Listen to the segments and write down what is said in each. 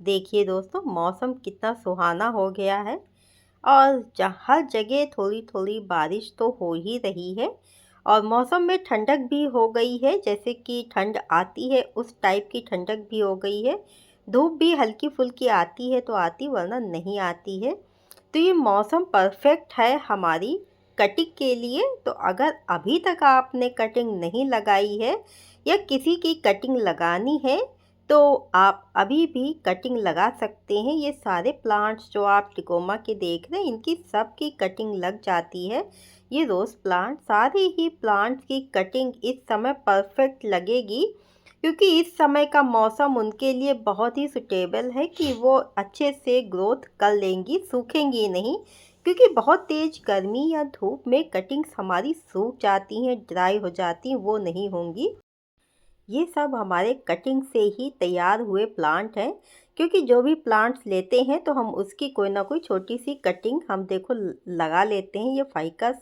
देखिए दोस्तों, मौसम कितना सुहाना हो गया है और हर जगह थोड़ी थोड़ी बारिश तो हो ही रही है। और मौसम में ठंडक भी हो गई है, जैसे कि ठंड आती है उस टाइप की ठंडक भी हो गई है। धूप भी हल्की फुल्की आती है तो आती, वरना नहीं आती है। तो ये मौसम परफेक्ट है हमारी कटिंग के लिए। तो अगर अभी तक आपने कटिंग नहीं लगाई है या किसी की कटिंग लगानी है, तो आप अभी भी कटिंग लगा सकते हैं। ये सारे प्लांट्स जो आप टिकोमा के देख रहे हैं, इनकी सब की कटिंग लग जाती है। ये रोज़ प्लांट, सारे ही प्लांट्स की कटिंग इस समय परफेक्ट लगेगी, क्योंकि इस समय का मौसम उनके लिए बहुत ही सुटेबल है कि वो अच्छे से ग्रोथ कर लेंगी, सूखेंगी नहीं। क्योंकि बहुत तेज़ गर्मी या धूप में कटिंग्स हमारी सूख जाती हैं, ड्राई हो जाती हैं, वो नहीं होंगी। ये सब हमारे कटिंग से ही तैयार हुए प्लांट हैं। क्योंकि जो भी प्लांट्स लेते हैं तो हम उसकी कोई ना कोई छोटी सी कटिंग हम देखो लगा लेते हैं। ये फाइकस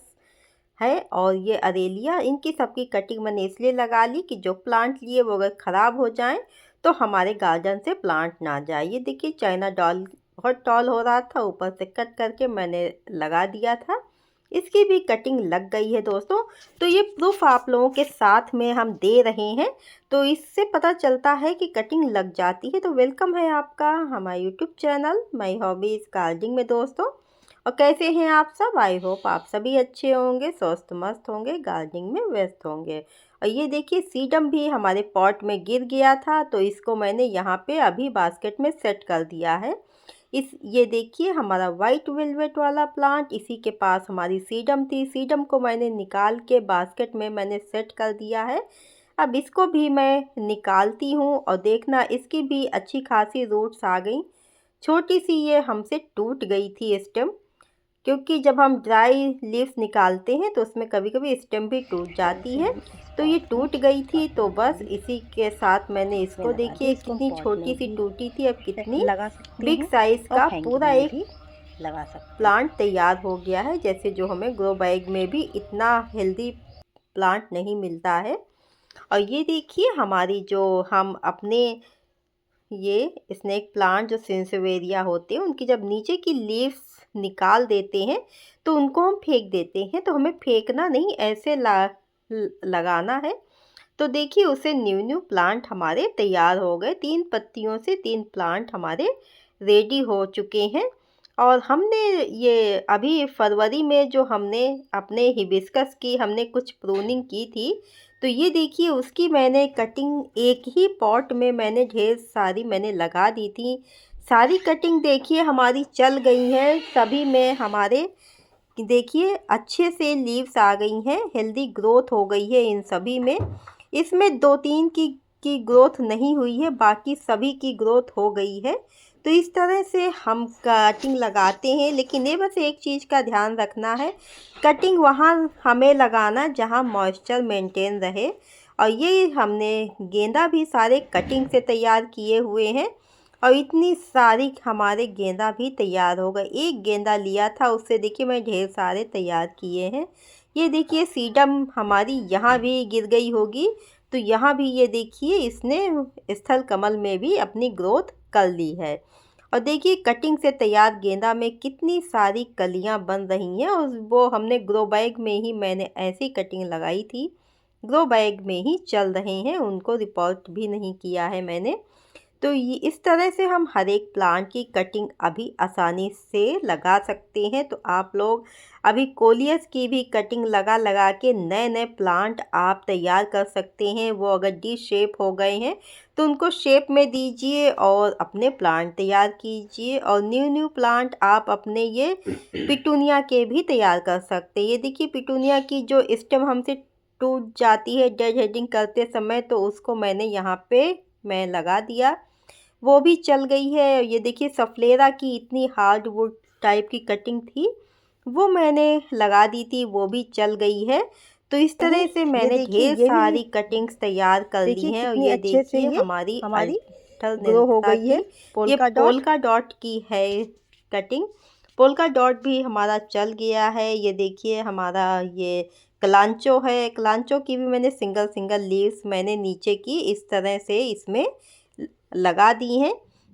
है और ये अरेलिया, इनकी सबकी कटिंग मैंने इसलिए लगा ली कि जो प्लांट लिए वो अगर ख़राब हो जाएं तो हमारे गार्डन से प्लांट ना जाए। ये देखिए, चाइना डॉल बहुत टॉल हो रहा था, ऊपर से कट करके मैंने लगा दिया था। इसकी भी कटिंग लग गई है दोस्तों। तो ये प्रूफ आप लोगों के साथ में हम दे रहे हैं, तो इससे पता चलता है कि कटिंग लग जाती है। तो वेलकम है आपका हमारे YouTube channel my hobbies gardening में दोस्तों। और कैसे हैं आप सब? आई होप आप सभी अच्छे होंगे, स्वस्थ मस्त होंगे, गार्डनिंग में व्यस्त होंगे। और ये देखिए, सीडम भी हमारे पॉट में गिर गया था, तो इसको मैंने यहाँ पे अभी बास्केट में सेट कर दिया है। ये देखिए हमारा वाइट वेलवेट वाला प्लांट, इसी के पास हमारी सीडम थी। सीडम को मैंने निकाल के बास्केट में मैंने सेट कर दिया है। अब इसको भी मैं निकालती हूँ और देखना, इसकी भी अच्छी खासी रूट्स आ गई। छोटी सी ये हमसे टूट गई थी स्टेम, क्योंकि जब हम ड्राई लीव्स निकालते हैं तो उसमें कभी कभी स्टेम भी टूट जाती है। तो ये टूट गई थी, तो बस इसी के साथ मैंने ये इसको लगा दी। देखिए इसको हम कितनी पॉट में छोटी सी भी टूटी थी, अब कितनी लगा सकते बिग हैं साइज और का हैंगिंग पूरा में एक भी लगा सकते हैं। प्लांट तैयार हो गया है। जैसे जो हमें ग्रो बैग में भी इतना हेल्दी प्लांट नहीं मिलता है। और ये देखिए हमारी जो हम अपने ये स्नेक प्लांट जो सेंसवेरिया होते हैं, उनकी जब नीचे की लीव्स निकाल देते हैं तो उनको हम फेंक देते हैं। तो हमें फेंकना नहीं, ऐसे लगाना है। तो देखिए, उसे न्यू न्यू प्लांट हमारे तैयार हो गए। 3 पत्तियों से 3 प्लांट हमारे रेडी हो चुके हैं। और हमने ये अभी फरवरी में जो हमने अपने हिबिस्कस की हमने कुछ प्रूनिंग की थी, तो ये देखिए उसकी मैंने कटिंग एक ही पॉट में मैंने ढेर सारी मैंने लगा दी थी। सारी कटिंग देखिए हमारी चल गई हैं सभी में हमारे। देखिए अच्छे से लीव्स आ गई हैं, हेल्दी ग्रोथ हो गई है इन सभी में। इसमें 2-3 की ग्रोथ नहीं हुई है, बाकी सभी की ग्रोथ हो गई है। तो इस तरह से हम कटिंग लगाते हैं। लेकिन ये बस एक चीज़ का ध्यान रखना है, कटिंग वहाँ हमें लगाना जहाँ मॉइस्चर मेंटेन रहे। और ये हमने गेंदा भी सारे कटिंग से तैयार किए हुए हैं। और इतनी सारी हमारे गेंदा भी तैयार हो गए। एक गेंदा लिया था, उससे देखिए मैं ढेर सारे तैयार किए हैं। ये देखिए सीडम हमारी यहाँ भी गिर गई होगी, तो यहाँ भी ये देखिए इसने स्थल कमल में भी अपनी ग्रोथ कर ली है। और देखिए कटिंग से तैयार गेंदा में कितनी सारी कलियाँ बन रही हैं। और वो हमने ग्रो बैग में ही मैंने ऐसी कटिंग लगाई थी, ग्रो बैग में ही चल रहे हैं, उनको रिपोर्ट भी नहीं किया है मैंने। तो ये इस तरह से हम हर एक प्लांट की कटिंग अभी आसानी से लगा सकते हैं। तो आप लोग अभी कोलियस की भी कटिंग लगा लगा के नए नए प्लांट आप तैयार कर सकते हैं। वो अगर डी शेप हो गए हैं तो उनको शेप में दीजिए और अपने प्लांट तैयार कीजिए। और न्यू न्यू प्लांट आप अपने ये पिटूनिया के भी तैयार कर सकते हैं। ये देखिए पिटूनिया की जो स्टेम हमसे टूट जाती है डेड हेडिंग करते समय, तो उसको मैंने यहाँ पे मैं लगा दिया, वो भी चल गई है। ये देखिए सफलेरा की इतनी हार्डवुड टाइप की कटिंग थी, वो मैंने लगा दी थी, वो भी चल गई है। तो इस तरह से ये मैंने देखिए, ढेर ये भी सारी कटिंग्स तैयार कर ली देखिए हैं। और कितनी ये अच्छे से देखिए ये हमारी हमारी ग्रो हो अल्टरनेंसा गई है। की ये पोल्का डॉट। पोल्का डॉट की है कटिंग। पोल्का डॉट भी हमारा चल गया है। ये देखिए हमारा ये कलांचो है, कलांचो की भी मैंने सिंगल सिंगल लीव्स मैंने नीचे की इस तरह से इसमें लगा दी हैं।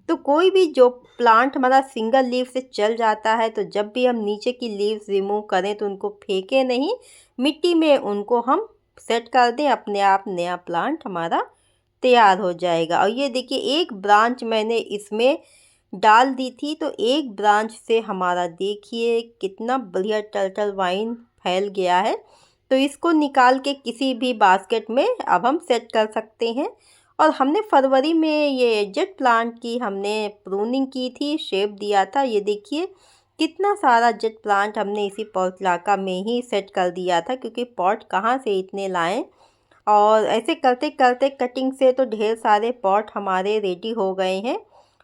तो कोई भी जो प्लांट हमारा सिंगल लीव से चल जाता है, तो जब भी हम नीचे की लीव्स रिमूव करें तो उनको फेंकें नहीं, मिट्टी में उनको हम सेट कर दें, अपने आप नया प्लांट हमारा तैयार हो जाएगा। और ये देखिए एक ब्रांच मैंने इसमें डाल दी थी, तो एक ब्रांच से हमारा देखिए कितना बढ़िया टर्टल वाइन फैल गया है। तो इसको निकाल के किसी भी बास्केट में अब हम सेट कर सकते हैं। और हमने फरवरी में ये जेट प्लांट की हमने प्रूनिंग की थी, शेप दिया था। ये देखिए कितना सारा जेट प्लांट हमने इसी पॉट इलाका में ही सेट कर दिया था, क्योंकि पॉट कहाँ से इतने लाएं। और ऐसे करते करते कटिंग से तो ढेर सारे पॉट हमारे रेडी हो गए हैं।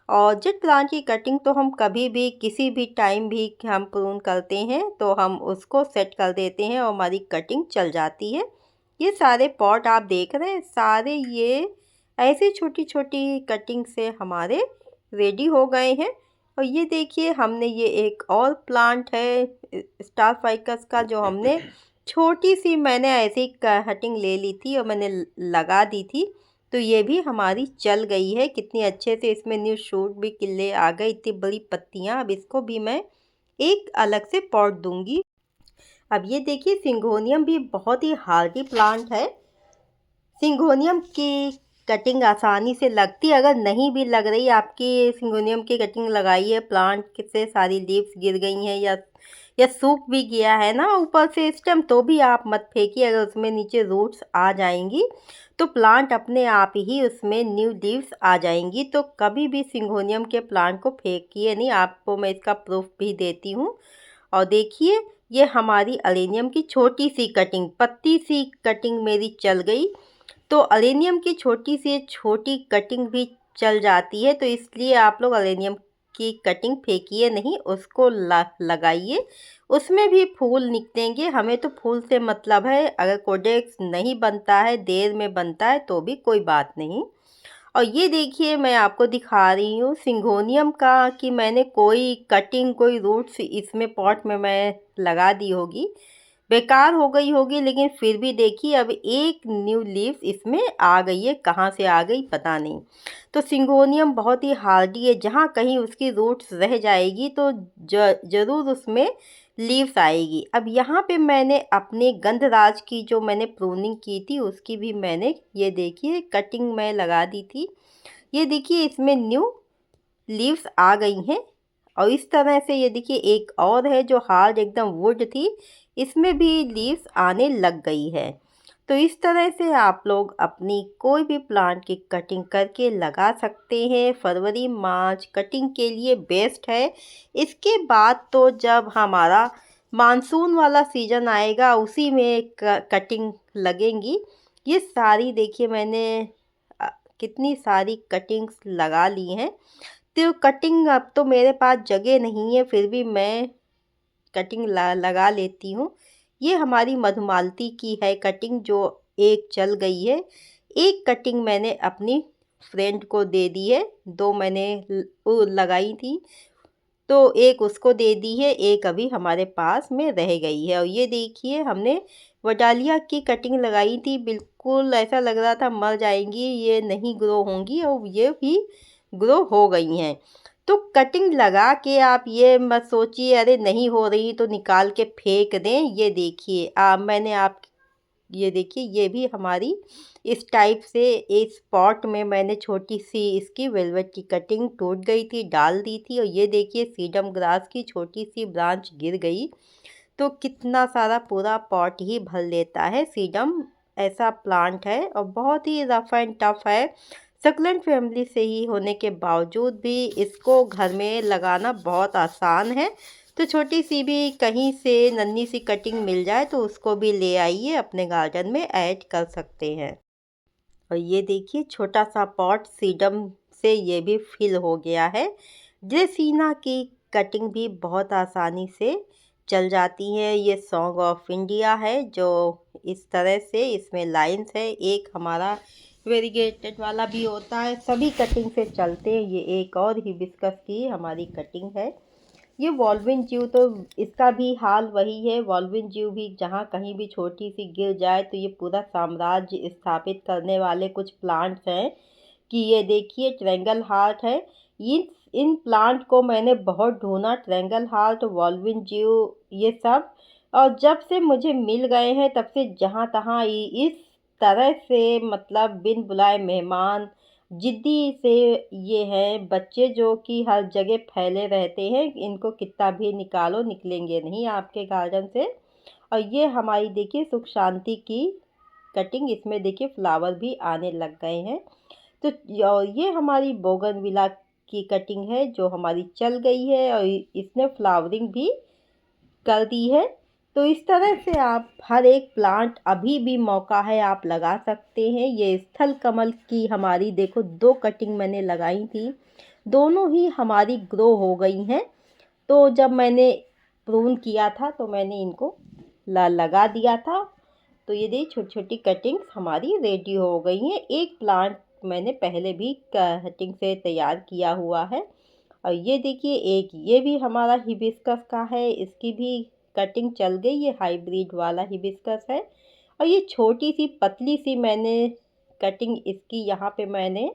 और जेट प्लांट की कटिंग तो हम कभी भी किसी भी टाइम भी हम प्रून करते हैं तो हम उसको सेट कर देते हैं और हमारी कटिंग चल जाती है। ये सारे पॉट आप देख रहे हैं, सारे ये ऐसी छोटी छोटी कटिंग से हमारे रेडी हो गए हैं। और ये देखिए हमने ये एक और प्लांट है स्टार फाइकस का, जो हमने छोटी सी मैंने ऐसी कटिंग ले ली थी और मैंने लगा दी थी। तो ये भी हमारी चल गई है, कितनी अच्छे से इसमें न्यू शूट भी किले आ गए, इतनी बड़ी पत्तियां। अब इसको भी मैं एक अलग से पॉट दूंगी। अब ये देखिए सिंगोनियम भी बहुत ही हार्डी प्लांट है। सिंगोनियम की कटिंग आसानी से लगती, अगर नहीं भी लग रही आपकी सिंगोनियम की कटिंग लगाई है, प्लांट से सारी लीव्स गिर गई हैं या सूख भी गया है ना ऊपर से स्टेम, तो भी आप मत फेंकिए। अगर उसमें नीचे रूट्स आ जाएंगी तो प्लांट अपने आप ही उसमें न्यू लीव्स आ जाएंगी। तो कभी भी सिंगोनियम के प्लांट को फेंकिए नहीं, आपको मैं इसका प्रूफ भी देती हूँ। और देखिए ये हमारी अलेनियम की छोटी सी कटिंग, पत्ती सी कटिंग मेरी चल गई। तो अलेनियम की छोटी से छोटी कटिंग भी चल जाती है, तो इसलिए आप लोग अलेनियम की कटिंग फेंकिए नहीं, उसको लगाइए, उसमें भी फूल निकलेंगे। हमें तो फूल से मतलब है, अगर कोडेक्स नहीं बनता है, देर में बनता है तो भी कोई बात नहीं। और ये देखिए मैं आपको दिखा रही हूँ सिंगोनियम का कि मैंने कोई कटिंग कोई रूट्स इसमें पॉट में मैं लगा दी होगी, बेकार हो गई होगी, लेकिन फिर भी देखिए अब एक न्यू लीव्स इसमें आ गई है, कहाँ से आ गई पता नहीं। तो सिंगोनियम बहुत ही हार्डी है, जहाँ कहीं उसकी रूट्स रह जाएगी तो ज़रूर उसमें लीव्स आएगी। अब यहाँ पे मैंने अपने गंधराज की जो मैंने प्रूनिंग की थी उसकी भी मैंने ये देखिए कटिंग में लगा दी थी। ये देखिए इसमें न्यू लीव्स आ गई हैं। और इस तरह से ये देखिए एक और है जो हार्ड एकदम वुड थी, इसमें भी लीव्स आने लग गई है। तो इस तरह से आप लोग अपनी कोई भी प्लांट की कटिंग करके लगा सकते हैं। फरवरी मार्च कटिंग के लिए बेस्ट है। इसके बाद तो जब हमारा मानसून वाला सीज़न आएगा उसी में कटिंग लगेंगी। ये सारी देखिए मैंने कितनी सारी कटिंग्स लगा ली हैं। तो कटिंग अब तो मेरे पास जगह नहीं है, फिर भी मैं कटिंग लगा लेती हूँ। ये हमारी मधुमालती की है कटिंग, जो एक चल गई है। एक कटिंग मैंने अपनी फ्रेंड को दे दी है, दो मैंने लगाई थी, तो एक उसको दे दी है, एक अभी हमारे पास में रह गई है। और ये देखिए हमने वडालिया की कटिंग लगाई थी, बिल्कुल ऐसा लग रहा था मर जाएंगी, ये नहीं ग्रो होंगी, और ये भी ग्रो हो गई हैं। तो कटिंग लगा के आप ये मत सोचिए अरे नहीं हो रही तो निकाल के फेंक दें। ये देखिए मैंने आप ये देखिए ये भी हमारी इस टाइप से एक स्पॉट में मैंने छोटी सी इसकी वेलवेट की कटिंग टूट गई थी, डाल दी थी। और ये देखिए सीडम ग्रास की छोटी सी ब्रांच गिर गई, तो कितना सारा पूरा पॉट ही भर लेता है। सीडम ऐसा प्लांट है और बहुत ही रफ एंड टफ है। सक्लेंट फैमिली से ही होने के बावजूद भी इसको घर में लगाना बहुत आसान है। तो छोटी सी भी कहीं से नन्ही सी कटिंग मिल जाए तो उसको भी ले आइए, अपने गार्डन में ऐड कर सकते हैं। और ये देखिए छोटा सा पॉट सीडम से ये भी फिल हो गया है। ड्रेसीना की कटिंग भी बहुत आसानी से चल जाती है। ये सॉन्ग ऑफ इंडिया है, जो इस तरह से इसमें लाइंस है, एक हमारा वेरीगेटेड वाला भी होता है, सभी कटिंग से चलते हैं। ये एक और हिबिस्कस की हमारी कटिंग है। ये वॉल्विन ज्यू, तो इसका भी हाल वही है। वॉल्विन ज्यू भी जहाँ कहीं भी छोटी सी गिर जाए तो ये पूरा साम्राज्य स्थापित करने वाले कुछ प्लांट्स हैं। कि ये देखिए ट्रायंगल हार्ट है, इन प्लांट को मैंने बहुत ढूंढा, ट्रैंगल हार्ट, वॉल्विन जियो, ये सब, और जब से मुझे मिल गए हैं तब से जहाँ तहाँ इस तरह से, मतलब बिन बुलाए मेहमान, जिद्दी से ये हैं बच्चे जो कि हर जगह फैले रहते हैं। इनको कितना भी निकालो निकलेंगे नहीं आपके गार्डन से। और ये हमारी देखिए सुख शांति की कटिंग, इसमें देखिए फ्लावर भी आने लग गए हैं। तो ये हमारी बोगनविला की कटिंग है जो हमारी चल गई है और इसने फ्लावरिंग भी कर दी है। तो इस तरह से आप हर एक प्लांट, अभी भी मौका है, आप लगा सकते हैं। ये स्थल कमल की हमारी देखो 2 कटिंग मैंने लगाई थी, दोनों ही हमारी ग्रो हो गई हैं। तो जब मैंने प्रून किया था तो मैंने इनको लगा दिया था। तो ये देखिए छोटी छोटी कटिंग्स हमारी रेडी हो गई हैं। एक प्लांट मैंने पहले भी कटिंग से तैयार किया हुआ है। और ये देखिए एक ये भी हमारा हिबिस्कस का है, इसकी भी कटिंग चल गई, ये हाइब्रिड वाला हिबिस्कस है। और ये छोटी सी पतली सी मैंने कटिंग इसकी यहाँ पे मैंने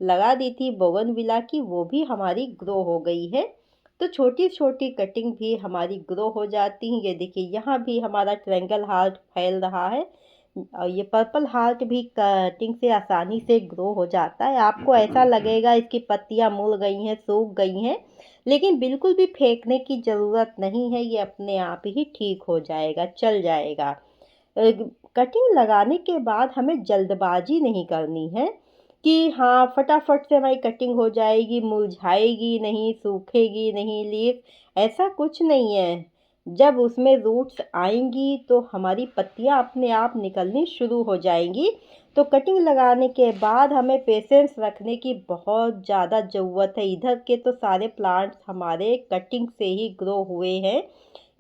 लगा दी थी बोगनविला की, वो भी हमारी ग्रो हो गई है। तो छोटी छोटी कटिंग भी हमारी ग्रो हो जाती हैं। ये देखिए यहाँ भी हमारा ट्रायंगल हार्ट फैल रहा है, और ये पर्पल हार्ट भी कटिंग से आसानी से ग्रो हो जाता है। आपको ऐसा लगेगा इसकी पत्तियाँ मुड़ गई हैं, सूख गई हैं, लेकिन बिल्कुल भी फेंकने की ज़रूरत नहीं है, ये अपने आप ही ठीक हो जाएगा, चल जाएगा। कटिंग लगाने के बाद हमें जल्दबाजी नहीं करनी है कि हाँ फटाफट से हमारी कटिंग हो जाएगी, मुरझाएगी नहीं, सूखेगी नहीं लीफ, ऐसा कुछ नहीं है। जब उसमें रूट्स आएंगी तो हमारी पत्तियाँ अपने आप निकलनी शुरू हो जाएंगी। तो कटिंग लगाने के बाद हमें पेशेंस रखने की बहुत ज़्यादा ज़रूरत है। इधर के तो सारे प्लांट्स हमारे कटिंग से ही ग्रो हुए हैं।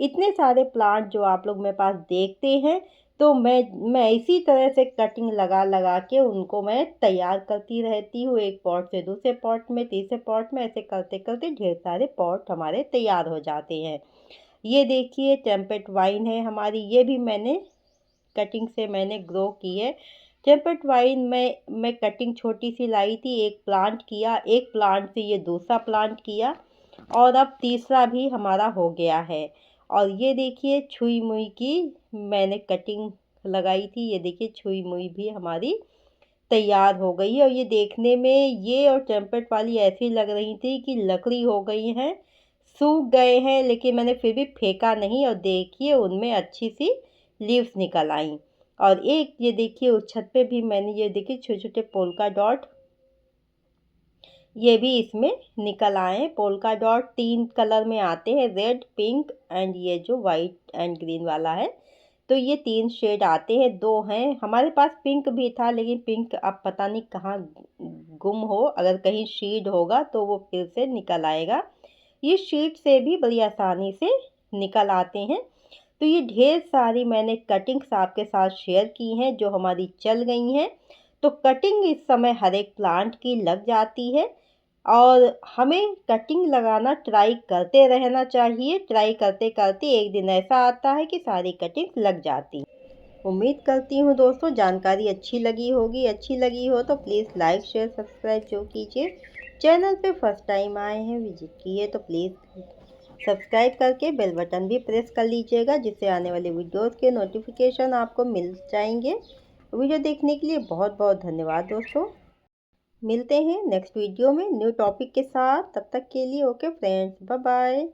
इतने सारे प्लांट जो आप लोग मेरे पास देखते हैं, तो मैं इसी तरह से कटिंग लगा लगा के उनको मैं तैयार करती रहती हूँ, एक पॉट से दूसरे पॉट में, तीसरे पॉट में, ऐसे करते करते ढेर सारे पॉट हमारे तैयार हो जाते हैं। ये देखिए टेम्पेट वाइन है हमारी, ये भी मैंने कटिंग से मैंने ग्रो की है। टेम्पेट वाइन में मैं कटिंग छोटी सी लाई थी, एक प्लांट किया, एक प्लांट से ये दूसरा प्लांट किया, और अब तीसरा भी हमारा हो गया है। और ये देखिए छुई मुई की मैंने कटिंग लगाई थी, ये देखिए छुई मुई भी हमारी तैयार हो गई है। और ये देखने में ये और टेम्पेट वाली ऐसी लग रही थी कि लकड़ी हो गई हैं, सूख गए हैं, लेकिन मैंने फिर भी फेंका नहीं, और देखिए उनमें अच्छी सी लीव्स निकल आई। और एक ये देखिए उस छत पे भी मैंने ये देखिए छोटे छोटे पोल्का डॉट ये भी इसमें निकल आए हैं। पोल्का डॉट 3 कलर में आते हैं, रेड, पिंक एंड ये जो वाइट एंड ग्रीन वाला है। तो ये 3 शेड आते हैं, 2 हैं हमारे पास, पिंक भी था लेकिन पिंक अब पता नहीं कहाँ गुम हो, अगर कहीं शीड होगा तो वो फिर से निकल आएगा। ये शीट से भी बड़ी आसानी से निकल आते हैं। तो ये ढेर सारी मैंने कटिंग्स आपके साथ शेयर की हैं जो हमारी चल गई हैं। तो कटिंग इस समय हर एक प्लांट की लग जाती है, और हमें कटिंग लगाना ट्राई करते रहना चाहिए। ट्राई करते करते एक दिन ऐसा आता है कि सारी कटिंग लग जाती। उम्मीद करती हूँ दोस्तों जानकारी अच्छी लगी होगी। अच्छी लगी हो तो प्लीज़ लाइक शेयर सब्सक्राइब जो कीजिए। चैनल पे फर्स्ट टाइम आए हैं, विजिट किए तो प्लीज़ सब्सक्राइब करके बेल बटन भी प्रेस कर लीजिएगा, जिससे आने वाले वीडियोस के नोटिफिकेशन आपको मिल जाएंगे। वीडियो देखने के लिए बहुत बहुत धन्यवाद दोस्तों। मिलते हैं नेक्स्ट वीडियो में न्यू टॉपिक के साथ, तब तक के लिए ओके फ्रेंड्स, बाय बाय।